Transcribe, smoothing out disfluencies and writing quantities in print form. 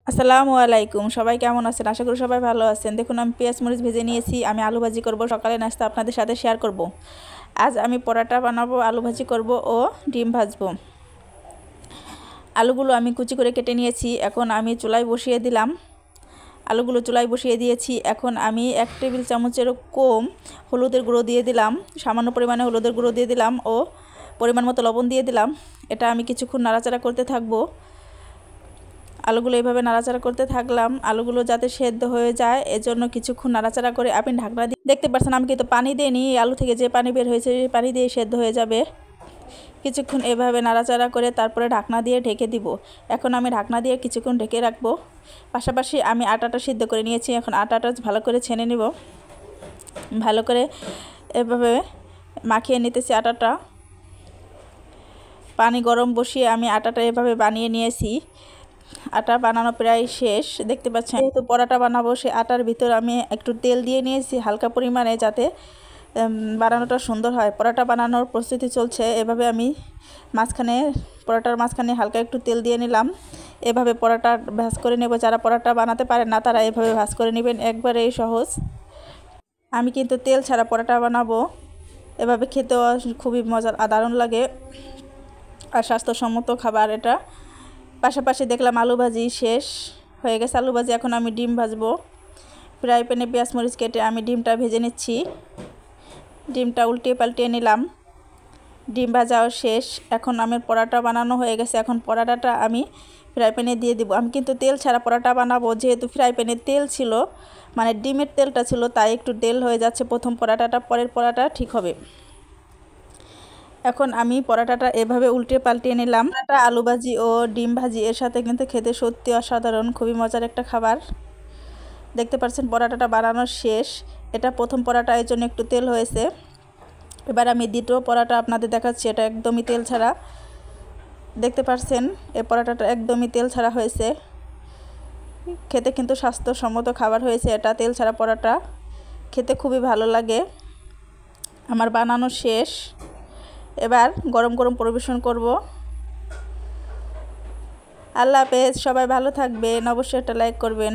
আসসালামু আলাইকুম, সবাই কেমন আছেন? আশা করি সবাই ভালো আছেন। দেখুন, আমি পেঁয়াজ মরিচ ভেজে নিয়েছি। আমি আলু ভাজি করব, সকালে নাস্তা আপনাদের সাথে শেয়ার করব। আজ আমি পরোটা বানাবো, আলু ভাজি করব ও ডিম ভাজবো। আলুগুলো আমি কুচি করে কেটে নিয়েছি। এখন আমি চুলায় বসিয়ে দিলাম। আলুগুলো চুলায় বসিয়ে দিয়েছি। এখন আমি 1 টেবিল চামচেরও কম হলুদের গুঁড়ো দিয়ে দিলাম, সামান্য পরিমাণে হলুদের গুঁড়ো দিয়ে দিলাম ও পরিমাণ মতো লবণ দিয়ে দিলাম। এটা আমি কিছুক্ষণ নাড়াচাড়া করতে থাকবো। আলুগুলো এইভাবে নাড়াচাড়া করতে থাকলাম, আলুগুলো যাতে সেদ্ধ হয়ে যায় এজন্য কিছুক্ষণ নাড়াচাড়া করে আপনি ঢাকনা দিয়ে দেখতে পাচ্ছেন আমি কিন্তু পানি দিইনি। আলু থেকে যে পানি বের হয়েছে সেই পানি দিয়ে সেদ্ধ হয়ে যাবে। কিছুক্ষণ এভাবে নাড়াচাড়া করে তারপরে ঢাকনা দিয়ে ঢেকে দিব। এখন আমি ঢাকনা দিয়ে কিছুক্ষণ ঢেকে রাখবো। পাশাপাশি আমি আটাটা সিদ্ধ করে নিয়েছি। এখন আটাটা ভালো করে ছেনে নিব। ভালো করে এভাবে মাখিয়ে নিতেছি আটাটা। পানি গরম বসিয়ে আমি আটাটা এভাবে বানিয়ে নিয়েছি। আটা বানানো প্রায় শেষ, দেখতে পাচ্ছেন। যেহেতু পরোটা বানাবো, সে আটার ভিতর আমি একটু তেল দিয়ে নিয়েছি হালকা পরিমাণে, যাতে বানানোটা সুন্দর হয়। পরোটা বানানোর প্রস্তুতি চলছে। এভাবে আমি পরোটার মাঝখানে হালকা একটু তেল দিয়ে নিলাম। এভাবে পরোটা ভাজ করে নেব। যারা পরোটা বানাতে পারেন না তারা এভাবে ভাজ করে নেবেন, একবারেই সহজ। আমি কিন্তু তেল ছাড়া পরোটা বানাবো। এভাবে খেতেও খুবই মজার, দারুণ লাগে আর স্বাস্থ্যসম্মত খাবার এটা। পাশাপাশি দেখলাম আলু ভাজি শেষ হয়ে গেছে। আলু ভাজি, এখন আমি ডিম ভাজবো। ফ্রাই প্যানে পেঁয়াজ মরিচ কেটে আমি ডিমটা ভেজে নিচ্ছি। ডিমটা উল্টিয়ে পাল্টিয়ে নিলাম। ডিম ভাজাও শেষ। এখন আমার পরোটা বানানো হয়ে গেছে। এখন পরোটাটা আমি ফ্রাই প্যানে দিয়ে দিব। আমি কিন্তু তেল ছাড়া পরোটা বানাবো, যেহেতু ফ্রাই প্যানে তেল ছিল, মানে ডিমের তেলটা ছিল, তাই একটু তেল হয়ে যাচ্ছে প্রথম পরোটাটা, পরের পরোটা ঠিক হবে। এখন আমি পরোটাটা এভাবে উল্টে পাল্টিয়ে নিলাম। পরোটা, আলু ভাজি ও ডিম ভাজি এর সাথে কিন্তু খেতে সত্যি অসাধারণ, খুবই মজার একটা খাবার। দেখতে পাচ্ছেন পরোটাটা বানানো শেষ। এটা প্রথম পরোটা, এর জন্য একটু তেল হয়েছে। এবার আমি দ্বিতীয় পরোটা আপনাদের দেখাচ্ছি। এটা একদমই তেল ছাড়া। দেখতে পাচ্ছেন এই পরোটাটা একদমই তেল ছাড়া হয়েছে। খেতে কিন্তু স্বাস্থ্যসম্মত খাবার হয়েছে এটা, তেল ছাড়া পরোটা খেতে খুবই ভালো লাগে। আমার বানানো শেষ। এবার গরম গরম পরিবেশন করব। আল্লাহ হাফেজ, সবাই ভালো থাকবেন, অবশ্যই একটা লাইক করবেন।